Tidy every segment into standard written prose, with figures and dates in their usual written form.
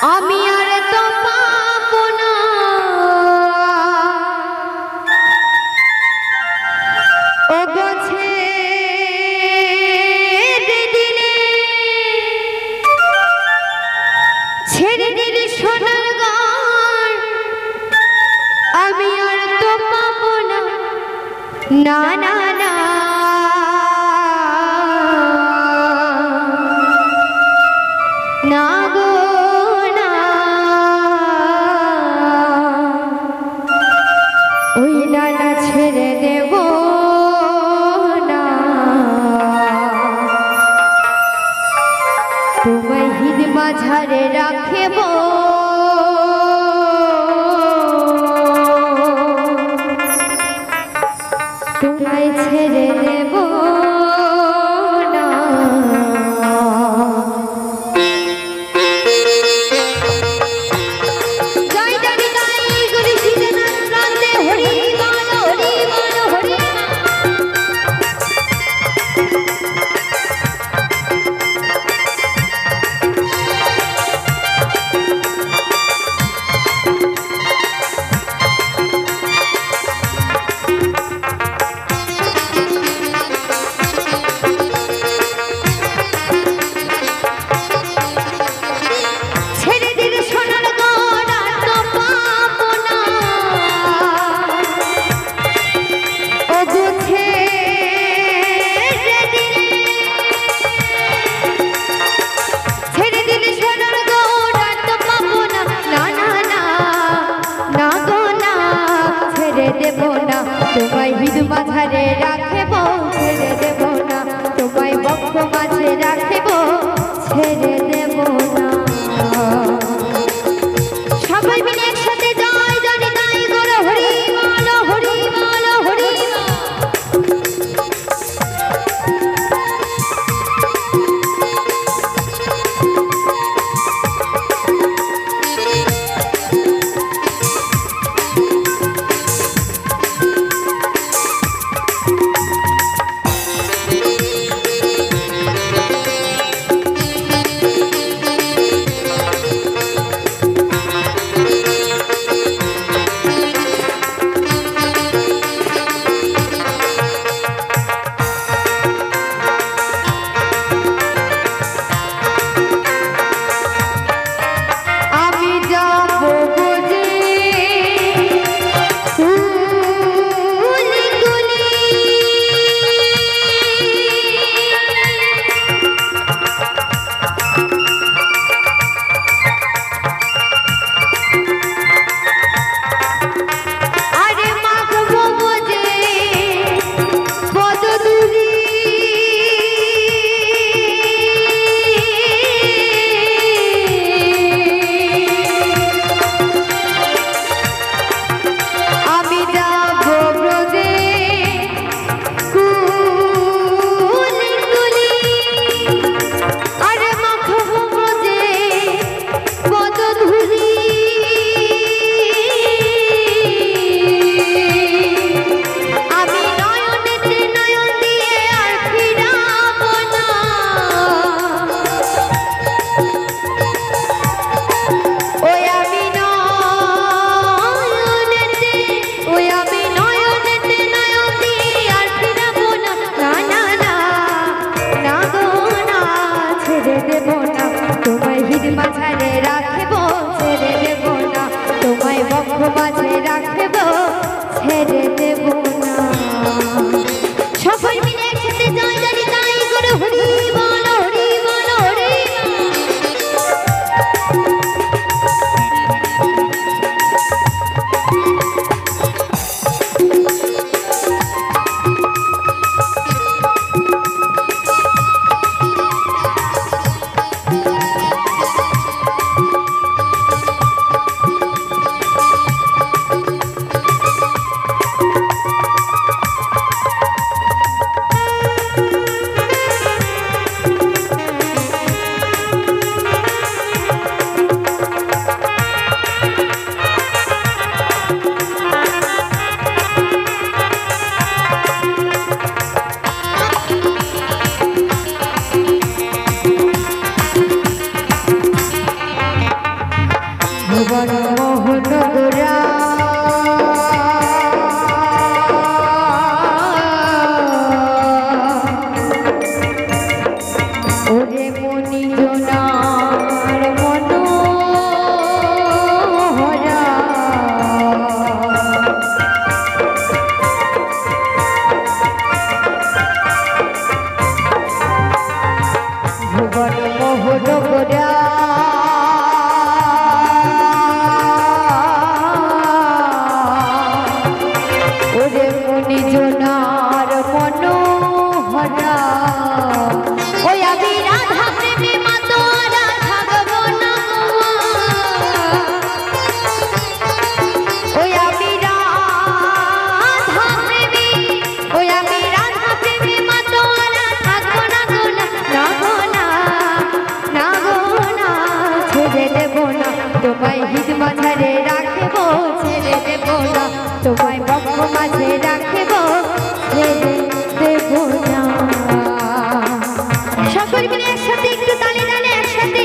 আমি আর তো পাবো না ও গোছে দিলে ছেড়ে দিলে সোনার ঘর আমি আর তো পাবো না না না না না গো না ওই ডানা ছেড়ে দেব না তোমায় হিদ মাঝারে রাখব তোমায় ছেড়ে দেব না তোমায় হিদ মাঝারে রাখব ছেড়ে দেব না তোমায় বক্ষ মাঝে রাখব ছেড়ে দেব না সবাই মিলে একসাথে জয় জয় গাই গো হরি বল হরি বল হরি মাঝারে রাখব ছেড়ে দেব না তোমায় বক্ষ মাঝে রাখব ছেড়ে দেব না সবাই মিলে একসাথে জয় জয় গাই গো হরি বল হরি বল হরি ভুবন মোহন গোরা ওরে মনি জোনার মনোহরা ভুবন মোহন গোরা ওরে মনি জোনার মনোহরা ওই আমি রাধা প্রেমে মাতোয়ারা থাকবো না ওই আমি রাধা প্রেমে ওই আমি রাধা প্রেমে মাতোয়ারা থাকবো না গো না না গো না না গো না ছেড়ে দেবো না তোমায় হিত মাঝারে রাখবো ছেড়ে দেবো না তোমায় বক্ষ মাঝে রাখবো ছেড়ে দেবো না সকল মিলে একসাথে একটু তালে তালে একসাথে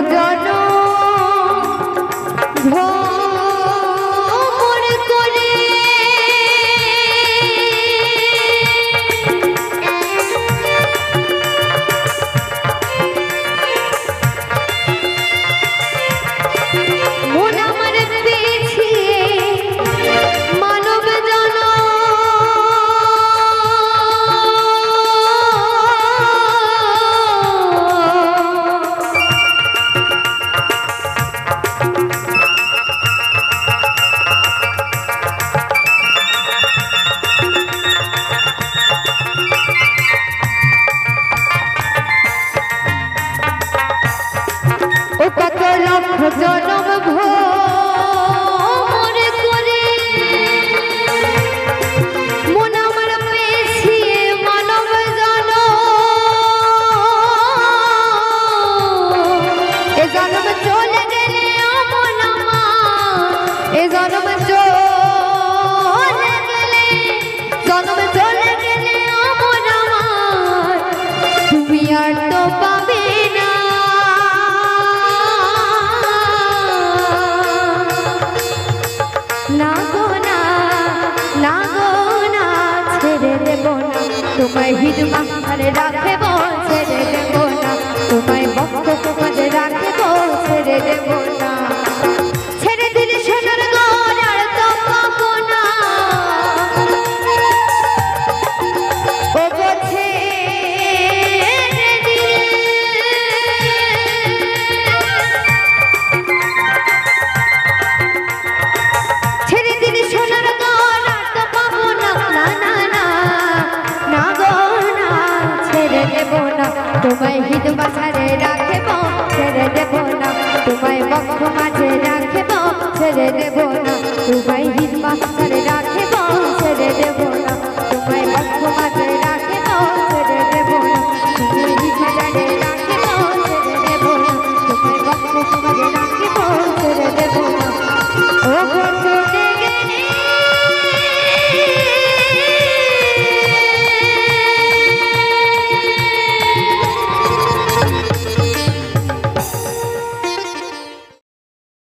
জন ভ্রমণ করে মন আমার পেয়েছিয়ে মানব জন জনম ভোর করে মন আমার পেয়েছিয়ে মানব জন এ জনম চলে গেলে আমন আমার এ জনম চলে গেলে আমন আমার তুমি আর তো পাবে না তোমায় হিত মাঝে রাখবো ছেড়ে দেবো না তোমায় বক্ষ মাঝে রাখবো ছেড়ে দেবো না ছেড়ে দিলে সোনার গড় আর তো পাবো না ও গো ছেড়ে দিলে সোনার গড় আর তো পাবো না না না না না গো না ছেড়ে দেবো না তোমায় হিত মাঝে রাখবো ছেড়ে দেবো না তোমায় বক্ষ মাঝে রাখবো ছেড়ে দেবো না তোমায় হিত মাঝে